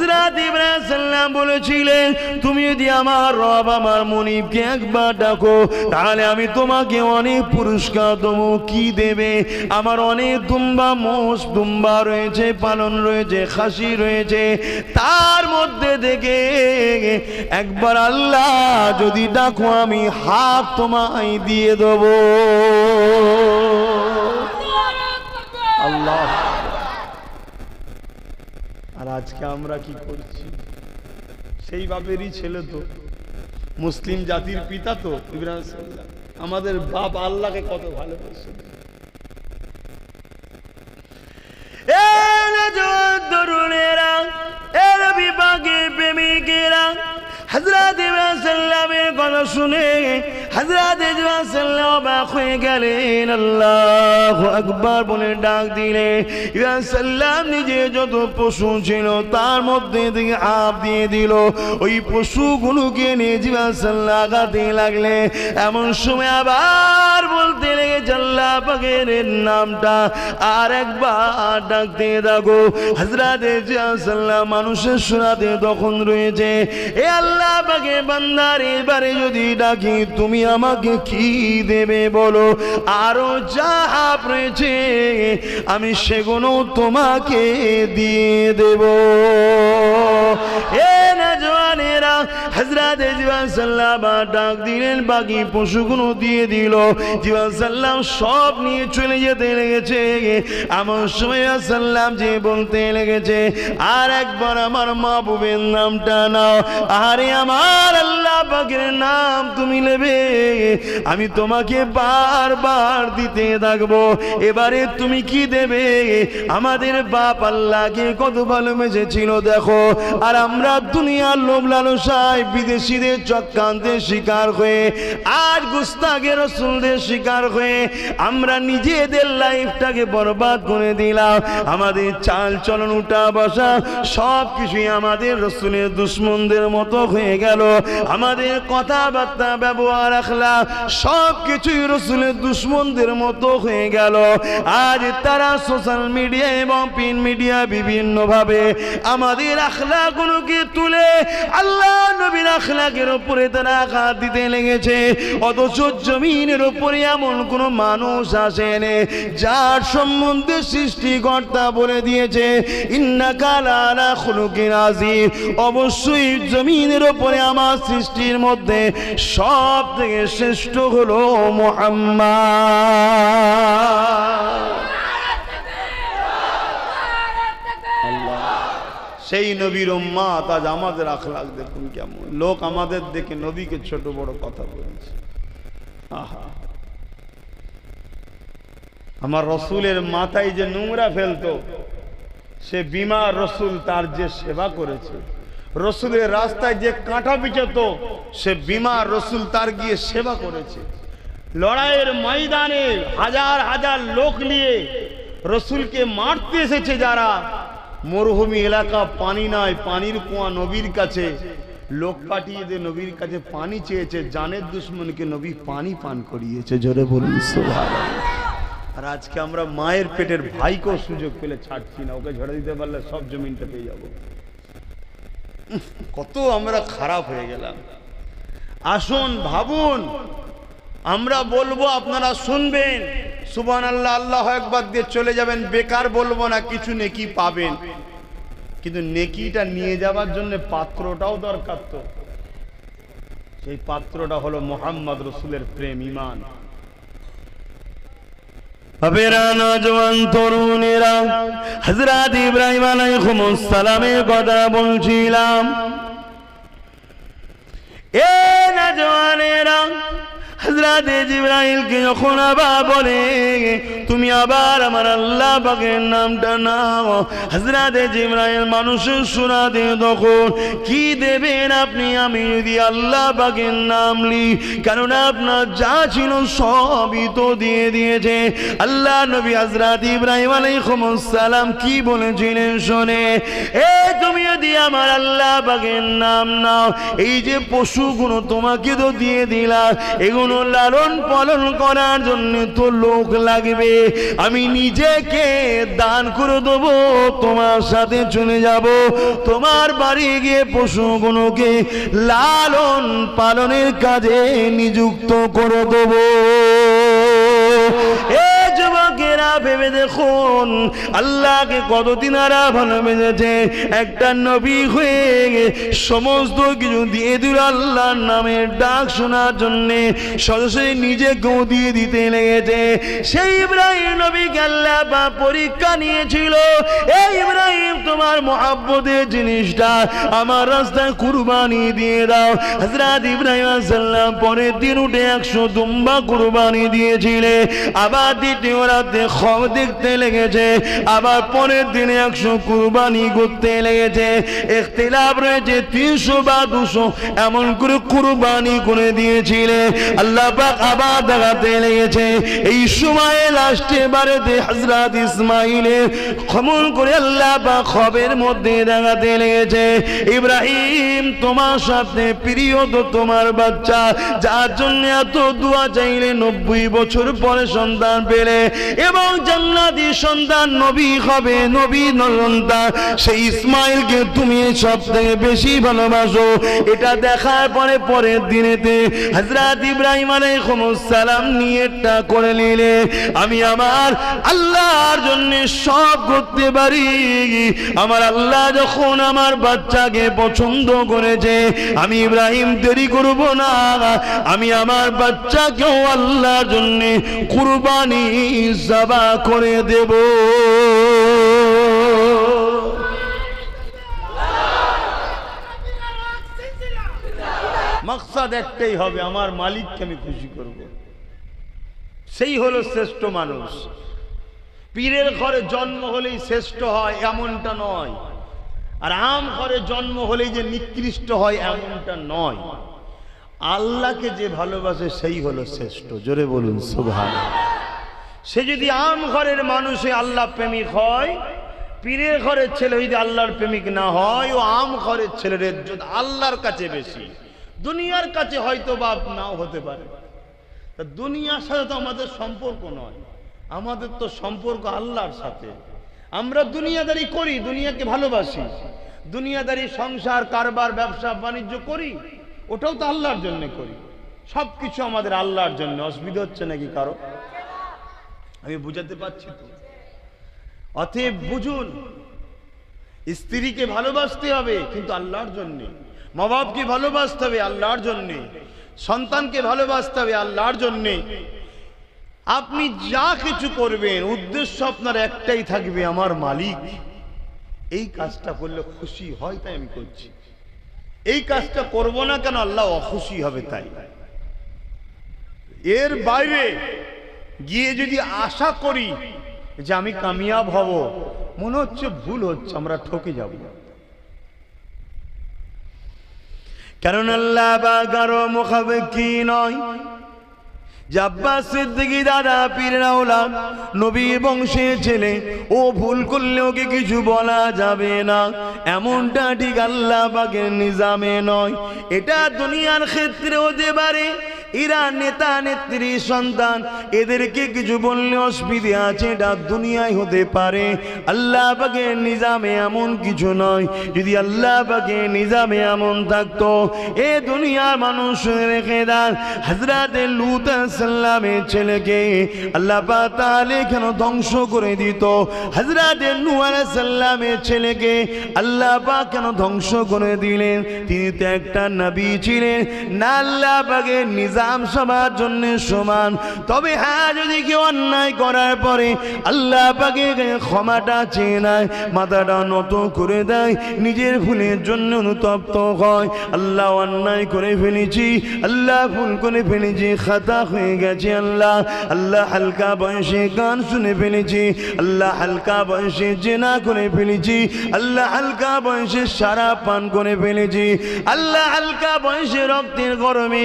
Speaker 1: হযরত ইব্রাহিম সাল্লাম বলেছিলেন, তুমি যদি আমার রব আমার মুনিবকে একবার ডাকো তাহলে আমি তোমাকে অনেক পুরস্কার দেবো। কি দেবে? আমার অনেক দুম্বা মোষ দুম্বা রয়েছে, পালন রয়েছে, খাসি রয়েছে, তার মধ্যে থেকে একবার আল্লাহ যদি ডাকো আমি হাফ তোমায় দিয়ে দেবো। আল্লাহ। আর আজকে আমরা কি করছি? সেই বাপেরই ছেলে তো, মুসলিম জাতির পিতা তো ইব্রাহিম সাল্লাম। আমাদের বাপ আল্লাহকে কত ভালোবাসে। তরুণেরা, এর বিভাগের প্রেমিকেরা, হযরত ইব্রাহিম সাল্লামের কথা শুনে হযরত ইব্রাহিম সাল্লাম অবাক হয়ে গেলেন। আল্লাহু আকবার বলে ডাক দিলেন। ইব্রাহিম সাল্লাম নিজে যত পশু ছিল তার মধ্যে থেকে আপ দিয়ে দিল। ওই পশুগুলোকে নিয়ে ইব্রাহিম সাল্লাম আগাতে লাগলে। এমন সময় আবার বলতে লেগেছে, আল্লাহ পাকের নামটা আর একবার ডাকতে থাকো। হযরত ইব্রাহিম সাল্লাম মানুষের শোনাতে তখন রয়েছে, এ আল্লাহ পাকের বান্দার, এবারে যদি ডাকি তুমি আমাকে কি দেবে বলো? আরো যা রয়েছে আমি সেগুলো তোমাকে দিয়ে দেব। এ নওজওয়ানেরা, হযরত ইব্রাহিম সাল্লাম ডাক দিলেন, বাকি পশুগুলো দিয়ে দিল। ইব্রাহিম সাল্লাম সব নিয়ে চলে যেতে লেগেছে। এমন সময় সাল্লাম যে বলতে লেগেছে, আর একবার আমার মাহবুবের নামটা নাও। আরে আমার আল্লাহ পাকের নাম তুমি নেবে, আমি তোমাকে বারবার দিতে থাকবো। এবারে তুমি কি দেবে? আমাদের বাপ আল্লাহকে কত ভালোবেসেছিল দেখো, আর আমরা দুনিয়ার লোভ লালসায় বিদেশিদের চক্রান্তের শিকার হয়ে, আজ গুস্তাখে রাসূলদের শিকার হয়ে আমরা নিজেদের লাইফটাকে বরবাদ করে দিলাম। আমাদের চাল চলন উঠা বসা সব কিছুই আমাদের রাসূলের দুশমনদের মতো হয়ে গেল। আমাদের কথাবার্তা ব্যবহার আখলাক সব কিছুই রাসূলের দুশমনদের মতো হয়ে গেল। আজ তারা সোশ্যাল মিডিয়া এবং প্রিন্ট মিডিয়া বিভিন্ন ভাবে আমাদের আখলাকগুলোকে তুলে আল্লাহ নবীর আখলাকের উপরে তারা আঘাত দিতে লেগেছে। অথচ জমিনের উপরে এমন কোন মানুষ আসেনি যার সম্বন্ধে সৃষ্টিকর্তা বলে দিয়েছে, ইন্নাকা লাআলা খুলুকিন আযীম। অবশ্যই জমিনের উপরে আমার সৃষ্টির মধ্যে সব থেকে শ্রেষ্ঠ হলো মুহাম্মদ। সেই নবীর উম্মত আজ আমাদের আখলাক দেখুন কেমন। লোক আমাদের দেখে নবীকে ছোট বড় কথা বলছে। আহা, আমার রসুলের মাথায় যে নোংরা ফেলতো, সে বিমার রসুল তার যে সেবা করেছে। রসুলের রাস্তায় যে কাঁটা বিছাতো, সে বিমার রসুল তার গিয়ে সেবা করেছে। লড়াইয়ের ময়দানে হাজার হাজার লোক নিয়ে রসুলকে মারতে এসেছে যারা, মরুভূমি এলাকা, পানি নাই, পানির কুয়া নবীর কাছে, লোক পাঠিয়ে দিয়ে নবীর কাছে পানি চেয়েছে, জানের দুশ্মনকে নবী পানি পান করিয়েছে। জোরে বলুন সুবহানাল্লাহ। আর আজকে আমরা মায়ের পেটের ভাইকেও সুযোগ পেলে ছাড়ছি না, ওকে ঝরে দিতে পারলে সব জমিনটা পেয়ে যাব। কত আমরা খারাপ হয়ে গেলাম। আসুন ভাবুন, আমরা বলবো আপনারা শুনবেন, সুবহানাল্লাহ আল্লাহু আকবার দিয়ে চলে যাবেন, বেকার বলবো না, কিছু নেকি পাবেন। কিন্তু নেকিটা নিয়ে যাবার জন্য পাত্রটাও দরকার। তো সেই পাত্রটা হলো মুহাম্মদ রাসূলের প্রেম, ঈমান। আবেরা নওজওয়ান তরুণেরা, হযরত ইব্রাহিম আলাইহিস সালামের কথা বলছিলাম। এ নওজওয়ানেরা, হযরত জিবরাইলকে যখন আবার বলে তুমি আবার আমার আল্লাহ পাকের নামটা নাও, হযরত জিবরাইল মানুষের শোনাতে তখন কি দেবেন আপনি? আমি যদি আল্লাহ পাকের নাম লি, কারণ আপনার যা ছিল সবই তো দিয়ে দিয়েছে। আল্লাহ নবী হযরত ইব্রাহিম আলাইহিস সালাম কি বলেছিলেন শোনে, এ তুমি যদি আমার আল্লাহ পাকের নাম নাও, এই যে পশুগুলো তোমাকে তো দিয়ে দিলাম, এগুলো লালন পালন করার জন্য তো লোক লাগবে, আমি নিজেকে দান করে দেবো, তোমার সাথে চলে যাব, তোমার বাড়ি গিয়ে পশুগুলোকে লালন পালনের কাজে নিযুক্ত করে দেবো। যুবকেরা ভেবে দেখুন, আল্লাহকে কতদিন আরা ভালোবেসেছে, একটা নবী হয়ে সমস্ত কিছু দিয়ে দিল আল্লাহর নামের ডাক শোনার জন্যে, সরাসরি নিজেকেও দিয়ে দিতে লেগেছে। সেই ইব্রাহিম নবীকে আল্লাহ পরীক্ষা নিয়েছিল, এই ইব্রাহিম তোমার মহব্বতের জিনিসটা আমার রাস্তায় কুরবানি দিয়ে দাও। হযরত ইব্রাহিম আলাইহিস সালাম পরের দিন উঠে 100 দুম্বা কুরবানি দিয়েছিলেন। আবার দ্বিতীয় রাতে খব দেখতে লেগেছে, আবার পরের দিনে 100 কুরবানি করতে লেগেছে। ইখতিলাফ রয়েছে 300 বা 200 এমন করে কুরবানি করে দিয়েছিলেন। আল্লাহ পাক আবার দেখাতে লেগেছে। এই সময়ে লাস্টে বারেতে হযরত ইসমাঈলের খমন করে আল্লাহ পাক খবের মধ্যে দেখাতে লেগেছে, ইব্রাহিম তোমার সাথে প্রিয় তো তোমার বাচ্চা, যার জন্য এত দোয়া চাইলে 90 বছর পরে সন্তান পেলে এবং জান্নাতি সন্তান নবী হবে, নবী সন্তান, সেই ইসমাঈলকে তুমি সবথেকে বেশি ভালোবাসো। এটা দেখার পরে পরের দিনেতে হযরত ইব্রাহিম আলাইহিস সালাম নিয়তটা করে নিলে, আমি আমার আল্লাহর জন্য সব করতে পারি। আমার আল্লাহ যখন আমার বাচ্চাকে পছন্দ করেছে, আমি ইব্রাহিম দেরি করব না, আমি আমার বাচ্চাকেও আল্লাহর জন্য কুরবানি যাবা করে দেব। মাকসাদ একটাই হবে, আমার মালিককে আমি খুশি করব। সেই হলো শ্রেষ্ঠ মানুষ। পীরের ঘরে জন্ম হলেই শ্রেষ্ঠ হয় এমনটা নয়, আর আম ঘরে জন্ম হলেই যে নিকৃষ্ট হয় এমনটা নয়। আল্লাহকে যে ভালোবাসে সেই হলো শ্রেষ্ঠ। জোরে বলুন সুবহানাল্লাহ। সে যদি আম ঘরের মানুষে আল্লাহ প্রেমিক হয়, পীরের ঘরের ছেলে যদি আল্লাহর প্রেমিক না হয়, ও আম ঘরের ছেলের ইজ্জত আল্লাহর কাছে বেশি, দুনিয়ার কাছে হয়তো বা নাও হতে পারে। তা দুনিয়ার সাথে তো আমাদের সম্পর্ক নয়, আমাদের তো সম্পর্ক আল্লাহর সাথে। আমরা দুনিয়াদারি করি, দুনিয়াকে ভালোবাসি, দুনিয়াদারি সংসার কারবার ব্যবসা বাণিজ্য করি, ওটাও তো আল্লাহর জন্য করি। সবকিছু আমাদের আল্লাহর জন্য। অসুবিধা হচ্ছে নাকি কারো? আমি বুঝাতে পারছি তো? অতএব বুঝুন, স্ত্রীকে ভালোবাসতে হবে কিন্তু আল্লাহর জন্যে, মা বাপকে ভালোবাসতে হবে আল্লাহর জন্যে, সন্তানকে ভালোবাসতে হবে আল্লাহর জন্যে। আপনি যা কিছু করবেন উদ্দেশ্য আপনার একটাই থাকবে, আমার মালিক এই কাজটা করলে খুশি হয় তাই আমি করছি, এই কাজটা করব না কেন আল্লাহ অখুশি হবে তাই। এর বাইরে গিয়ে যদি আশা করি যে আমি কামিয়াব হব, মনে হচ্ছে ভুল হচ্ছে, আমরা ঠকে যাব। কারণ আল্লাহ বা কারো মুখাপেক্ষী নয়। যে আব্বাস সিদ্দিকী দাদা পীরের আওলাদ নবীর বংশের ছেলে, ও ভুল করলে ওকে কিছু বলা যাবে না, এমনটা ঠিক আল্লাহ পাকের নিজামে নয়। এটা দুনিয়ার ক্ষেত্রে হতে পারে, এরা নেতা নেত্রীর সন্তান, এদেরকে কিছু বললে অসুবিধা আছে, এটা দুনিয়ায় হতে পারে। আল্লাহ পাকের নিজামে এমন কিছু নয়। যদি আল্লাহ পাকের নিজামে এমন থাকতো, এ দুনিয়ার মানুষ রেখে দেন, হযরত লূত আলাইহিস সালামের ছেলেকে আল্লাহ পাক তাআলা কেন ধ্বংস করে দিত? হযরত নূহ আলাইহিস সালামের ছেলেকে আল্লাহ পাক কেন ধ্বংস করে দিলেন? তিনি তো একটা নবী ছিলেন না। আল্লাহ পাকের নিজাম সবার জন্য সমান। তবে হ্যাঁ, যদি কেউ অন্যায় করার পরে আল্লাহ পাকের ক্ষমাটা চেয়ে নেয়, মাথাটা নত করে দেয়, নিজের ভুলের জন্য অনুতপ্ত হয়, আল্লাহ অন্যায় করে ফেলেছি, আল্লাহ ভুল করে ফেলেছি, খাতা হয়ে গেছে, আল্লাহ হালকা বয়সে গান শুনে ফেলেছি, আল্লাহ হালকা বয়সে জেনা করে ফেলেছি, আল্লাহ হালকা বয়সে শরাব পান করে ফেলেছি, আল্লাহ হালকা বয়সে রক্তের গরমে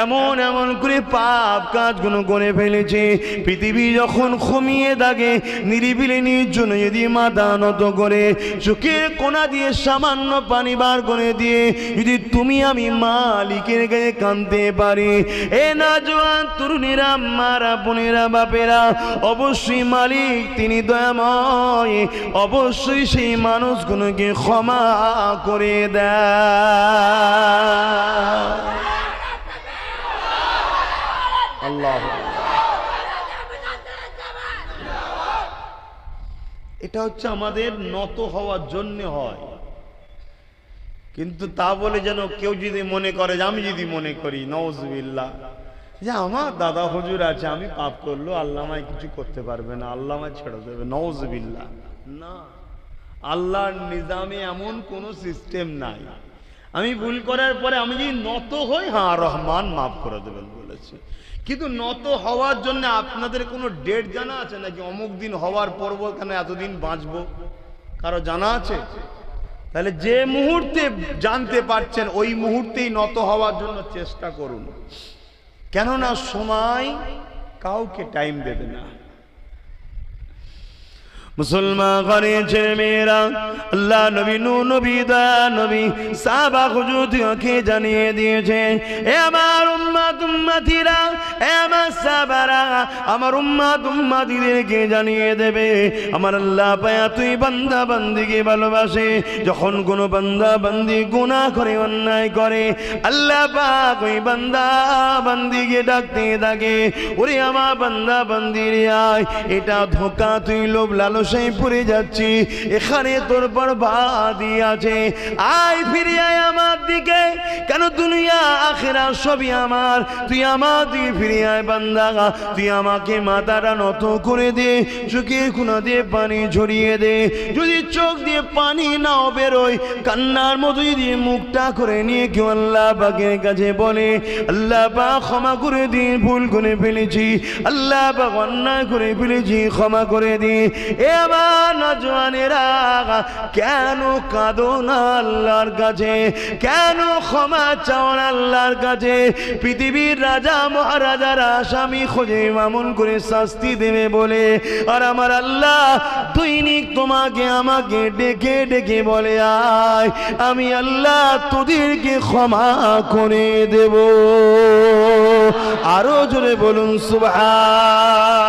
Speaker 1: এমন এমন করে পাপ কাজগুলো করে ফেলেছে। পৃথিবী যখন ঘুমিয়ে থাকে, নিরিবিলি নির্জন যদি মাথা নত করে চোখের কোনা দিয়ে সামান্য পানি বার করে দিয়ে যদি তুমি আমি মালিকের গায়ে কাঁদতে পারি, এ নওজোয়ান তরুণীরা, মারা বোনেরা, বাপেরা, অবশ্যই মালিক তিনি দয়াময়, অবশ্যই সেই মানুষগুলোকে ক্ষমা করে দেয়। আল্লাহ, এটা হচ্ছে আমাদের নত হওয়ার জন্য হয়। কিন্তু তা বলে যেন কেউ যদি মনে করে, যে আমি যদি মনে করি নাউজুবিল্লাহ, যে আমার দাদা হুজুর আছে, আমি পাপ করলো, আল্লাহ আমায় কিছু করতে পারবে না, আল্লাহ আমায় ছেড়ে দেবে, নাউজুবিল্লাহ। না, আল্লাহর নিজামে এমন কোনো সিস্টেম নাই। আমি ভুল করার পরে আমি যদি নত হই, হ্যাঁ রহমান মাফ করে দেবেন বলেছে। কিন্তু নত হওয়ার জন্য আপনাদের কোনো ডেট জানা আছে নাকি? অমুক দিন হওয়ার পর কেন এতদিন বাঁচবো, কারো জানা আছে? তাহলে যে মুহূর্তে জানতে পারছেন, ওই মুহূর্তেই নত হওয়ার জন্য চেষ্টা করুন, কেননা সময় কাউকে টাইম দেবে না। মুসলমান ঘরের ছেলে মেয়েরা, আল্লাহ নবী, নূহ নবী, দয়া নবী, সাহাবা হুজুরকে জানিয়ে দিয়েছেন, এ আমার উম্মত উম্মতিরা, এ আমার সাহাবারা, আমার উম্মত উম্মতিদেরকে জানিয়ে দেবে, আমার আল্লাহ পায়া তুই বান্দা বান্দিকে ভালোবাসে। যখন কোনো বান্দা বান্দি গুনাহ করে, অন্যায় করে, আল্লাহ পাক ওই বান্দা বান্দিকে ডাকতে থাকে, ওরে আমার বান্দা বান্দিরে আয়, এটা ধোঁকা, তুই লোভ লালসায় পড়ে যাচ্ছি, এখানে তোর বরবাদি আছে, আয় ফিরে আয় আমার দিকে, কেন দুনিয়া আখিরাত সবই আমার, তুই আমার দিকে ফিরে আয় বান্দা, তুই আমাকে মাথাটা নত করে দে, চোখের কোনা দিয়ে পানি ঝরিয়ে দে, যদি চোখ দিয়ে পানি নাও বেরোয়, কান্নার মতো যদি মুখটা করে নিয়ে কেউ আল্লাহ পাকের কাছে বলে, আল্লাহ পাক ক্ষমা করে দিন, ভুল করে ফেলেছি, আল্লাহ পাক অন্যায় করে ফেলেছি, ক্ষমা করে দিন। এ আমার নওজোয়ানেরা, কেন কাঁদো না আল্লাহর কাছে? কেন ক্ষমা চাও না আল্লাহর কাছে? পৃথিবীর রাজা মহারাজারা আসামি খোঁজে মামুন করে শাস্তি দেবে বলে, আর আমার আল্লাহ দৈনিক তোমাকে আমাকে ডেকে ডেকে বলে, আয় আমি আল্লাহ তোদেরকে ক্ষমা করে দেব। আরো জোরে বলুন সুবহান।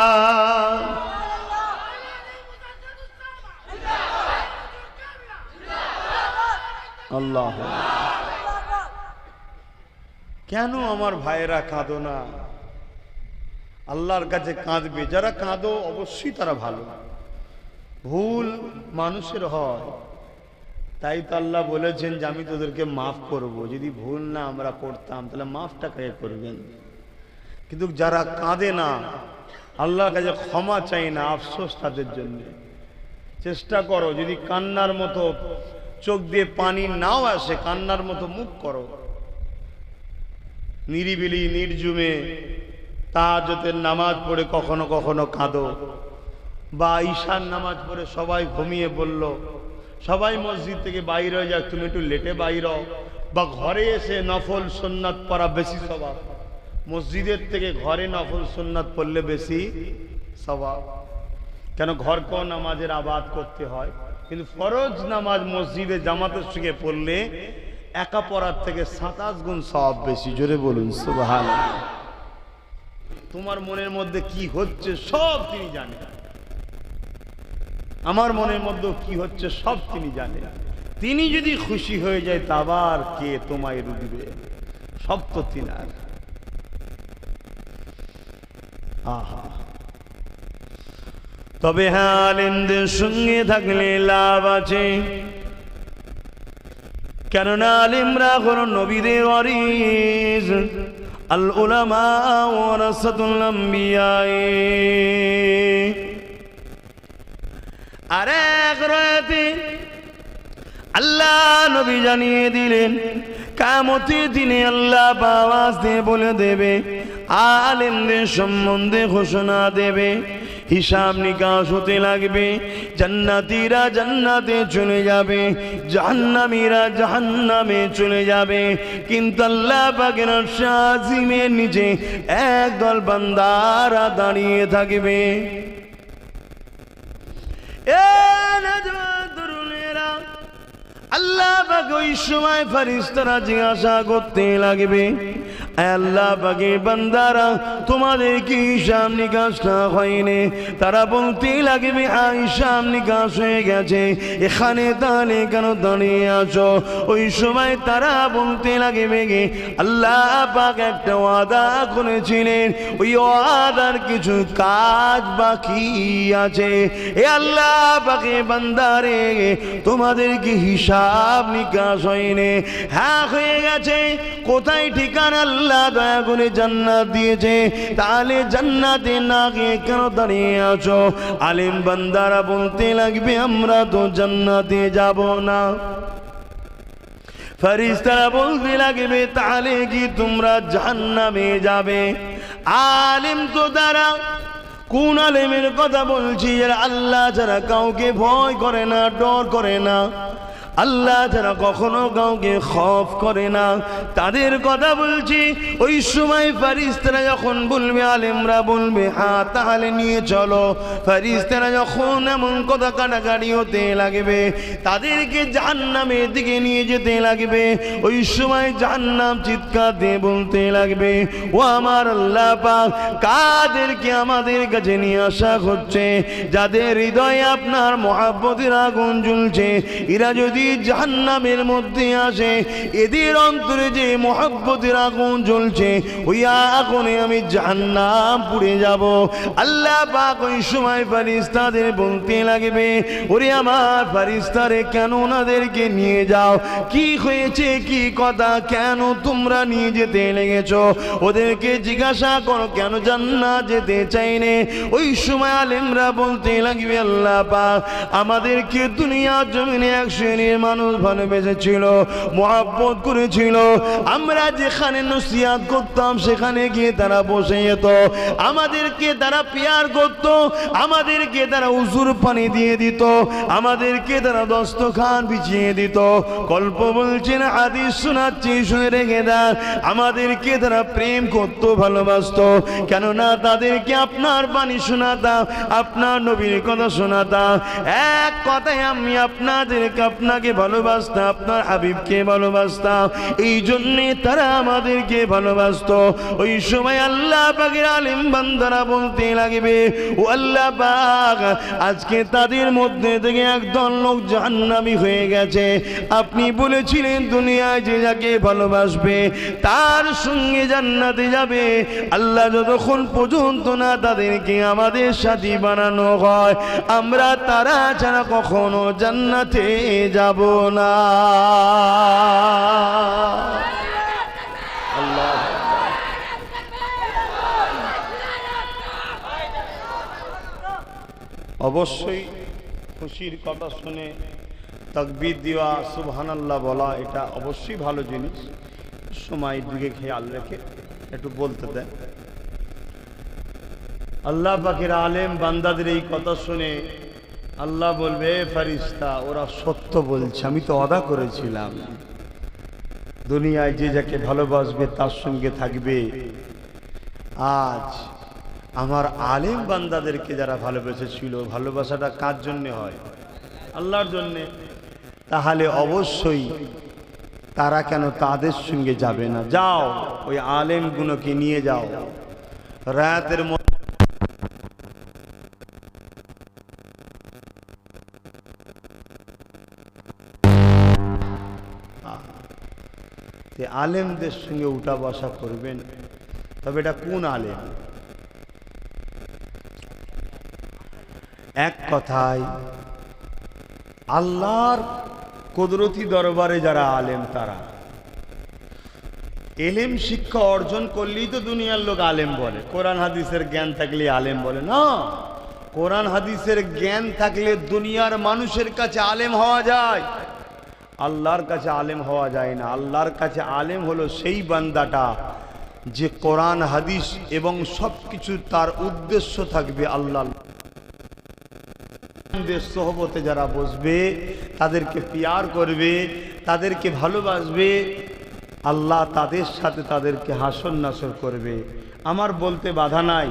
Speaker 1: আল্লাহ, কেন আমার ভাইয়েরা কাঁদো না? আল্লাহর কাছে কাঁদবে যারা, কাঁদো অবশ্যই তারা ভালো। ভুল মানুষের হয়, তাই তো আল্লাহ বলেছেন যে আমি তোদেরকে মাফ করব। যদি ভুল না আমরা করতাম তাহলে মাফটা কে করবেন? কিন্তু যারা কাঁদে না, আল্লাহর কাছে ক্ষমা চাই না, আফসোস তাদের জন্য। চেষ্টা করো, যদি কান্নার মতো চোখ দিয়ে পানি নাও আসে, কান্নার মতো মুখ করো, নিরিবিলি নির্জুমে তাহাজ্জুদের নামাজ পড়ে কখনো কখনো কাঁদো, বা ঈশার নামাজ পড়ে সবাই ঘুমিয়ে বলল, সবাই মসজিদ থেকে বাইরে হয়ে যাক, তুমি একটু লেটে বাইর হও, বা ঘরে এসে নফল সুন্নাত পড়া বেশি স্বভাব, মসজিদের থেকে ঘরে নফল সুন্নাত পড়লে বেশি সওয়াব। কেন ঘরকেও নামাজের আবাদ করতে হয়, কিন্তু ফরজ নামাজ মসজিদে জামাতের সঙ্গে পড়লে একা পড়ার থেকে 27 গুণ সওয়াব বেশি। জোরে বলুন সুবহানাল্লাহ। তোমার মনের মধ্যে কি হচ্ছে সব তিনি জানেন, আমার মনের মধ্যে কি হচ্ছে সব তিনি জানেন। তিনি যদি খুশি হয়ে যায় তা আবার কে তোমায় রুখবে? সব তো তিনার। আহা, তবে হ্যাঁ, আলেমদের সঙ্গে থাকলে লাভ আছে। কেননা আলেমরা হলো নবীদের ওয়ারিস। আল উলামা ওয়ারাসাতুল আম্বিয়া। আর এক রাতে আল্লাহ নবী জানিয়ে দিলেন, কিয়ামতের দিনে আল্লাহ আওয়াজ দিয়ে বলে দেবে, আলেমদের সম্বন্ধে ঘোষণা দেবে, হিসাব নিকাশ হতে লাগবে। জান্নাতীরা জান্নাতে চলে যাবে, জাহান্নামীরা জাহান্নামে চলে যাবে। কিন্তু আল্লাহ পাকের আরশে আজিমের নিচে একদল বান্দারা দাঁড়িয়ে থাকবে। আল্লাহ পাক ওই সময় ফেরেশতারা জিজ্ঞাসা করতে লাগবে, আল্লাহ পাকের বান্দারা তোমাদের কি হিসাব নিকাশটা হয়নি? তারা বলতে লাগবে, হিসাব নিকাশ হয়ে গেছে, এখানে তাহলে কেন দাঁড়িয়ে আছো? ওই সময় তারা বলতে লাগবে, আল্লাহ পাক একটা ওয়াদা করেছিলেন, ওই ওয়াদার কিছু কাজ বাকি আছে। এ আল্লাহ পাকের বান্দারে, তোমাদের কি হিসাব নিকাশ হয়নি? হ্যাঁ হয়ে গেছে। কোথায় ঠিকানা? আল্লাহ দয়া করে জান্নাত দিয়েছে, তাহলে জান্নাতে না গিয়ে কেন দাঁড়িয়ে আছো? আলেম বান্দারা বলতে লাগবে, আমরা তো জান্নাতে যাব না। ফেরেশতারা বলতে লাগবে, তাহলে কি তোমরা জাহান্নামে যাবে? আলেম তো দ্বারা কোন আলেমের কথা বলছি? যারা আল্লাহ ছাড়া কাউকে ভয় করে না, ডর করে না, আল্লাহ যারা কখনো কাউকে খৌফ করে না, তাদের কথা বলছি। ওই সময় ফেরেশতারা যখন বলবে, আলেমরা বলবে, হ্যাঁ তাহলে নিয়ে চলো। ফেরেশতারা যখন এমন কথা কাটাকাটি হতে লাগবে, তাদেরকে জাহান্নামের দিকে নিয়ে যেতে লাগবে। ওই সময় জাহান্নাম চিৎকার দিয়ে বলতে লাগবে, ও আমার আল্লাহ পাক, কাদেরকে আমাদের কাছে নিয়ে আসা হচ্ছে? যাদের হৃদয়ে আপনার মহব্বতের আগুন জ্বলছে, এরা যদি জাহান্নামের মধ্যে আসে, এদের অন্তরে যে মহব্বতের আগুন জ্বলছে, ওই আগুনে আমি জাহান্নাম পুড়ে যাব। আল্লাহ পাক ওই সময় ফেরেশতাদের বলতে লাগবে, ওরে আমার ফেরেশতারে, কেন ওনাদেরকে নিয়ে যাও? কি হয়েছে, কি কথা, কেন তোমরা নিয়ে যেতে লেগেছো? ওদেরকে জিজ্ঞাসা করো কেন জান্নাত যেতে চাইনে। ওই সময় আলেমরা বলতে লাগবে, আল্লাহ পাক আমাদেরকে দুনিয়ার জমিনে এক শ্রেণীর মানুষ ভালোবেসেছিল, মহব্বত করেছিল। আমরা যেখানে নসিহত করতাম সেখানে গিয়ে তারা বসে যেত, আমাদেরকে তারা পিয়ার করত, আমাদেরকে তারা উজুর পানি দিয়ে দিত, আমাদেরকে তারা দস্তখান বিছিয়ে দিত। গল্প বলছেন, হাদিস শোনাচ্ছি, শুনে রেখে দেন। আমাদেরকে তারা প্রেম করত, ভালোবাসত। কেননা তাদেরকে আপনার বাণী শোনাতাম, আপনার নবীর কথা শোনাতাম। এক কথায় আমি আপনাদেরকে, আপনাকে ভালোবাসতাম, আপনার হাবিবকে ভালোবাসতাম, এই জন্যে তারা আমাদেরকে ভালোবাসত। ওই সময় আল্লাহ পাকের আলেম বান্দারা বলতে লাগবে, ও আল্লাহ পাক, আজকে তাদের মধ্যে থেকে একদল লোক জাহান্নামী হয়ে গেছে। আপনি বলেছিলেন দুনিয়ায় যে যাকে ভালোবাসবে তার সঙ্গে জান্নাতে যাবে। আল্লাহ যতক্ষণ পর্যন্ত না তাদেরকে আমাদের সাথী বানানো হয়, আমরা তারা ছাড়া কখনো জান্নাতে যাব না। আল্লাহ অবশ্যই খুশির কথা শুনে তাকবীর দেওয়া, সুবহানাল্লাহ বলা, এটা অবশ্যই ভালো জিনিস। সময়ের দিকে খেয়াল রেখে একটু বলতে দেন। আল্লাহ পাকের আলেম বান্দাদের এই কথা শুনে আল্লাহ বলবে, ফেরেশতা ওরা সত্য বলছে, আমি তো ওয়াদা করেছিলাম দুনিয়ায় যে যাকে ভালোবাসবে তার সঙ্গে থাকবে, আজ আমার আলেম বান্দাদেরকে যারা ভালোবেসেছিল, ভালোবাসাটা কার জন্যে হয়? আল্লাহর জন্যে। তাহলে অবশ্যই তারা কেন তাদের সঙ্গে যাবে না? যাও ওই আলেমগুলোকে নিয়ে যাও, রাতের মধ্যে আলেমদের সঙ্গে উঠা বসা করবেন। তবে এটা কোন আলেম? এক কথায় আল্লাহর কুদরতি দরবারে যারা আলেম, তারা এলেম শিক্ষা অর্জন করলেই তো দুনিয়ার লোক আলেম বলে। কোরআন হাদিসের জ্ঞান থাকলে আলেম বলে না। কোরআন হাদিসের জ্ঞান থাকলে দুনিয়ার মানুষের কাছে আলেম হওয়া যায়, আল্লাহর কাছে আলেম হওয়া যায় না। আল্লাহর কাছে আলেম হলো সেই বান্দাটা যে কোরআন হাদিস এবং সবকিছু তার উদ্দেশ্য থাকবে আল্লাহ। সোহবতে যারা বসবে, তাদেরকে পিয়ার করবে, তাদেরকে ভালোবাসবে, আল্লাহ তাদের সাথে তাদেরকে হাসর নাসর করবে। আমার বলতে বাধা নাই,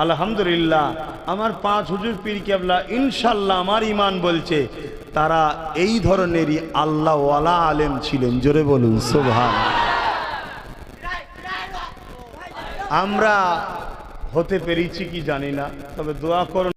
Speaker 1: আলহামদুলিল্লাহ। আমার 5 হুজুর পীর কেবলা ইনশাল্লাহ আমার ইমান বলছে তারা এই ধরনেরই আল্লাহ ওয়ালা আলেম ছিলেন। জোরে বলুন সুবহান। আমরা হতে পেরেছি কি জানি না, তবে দোয়া করুন।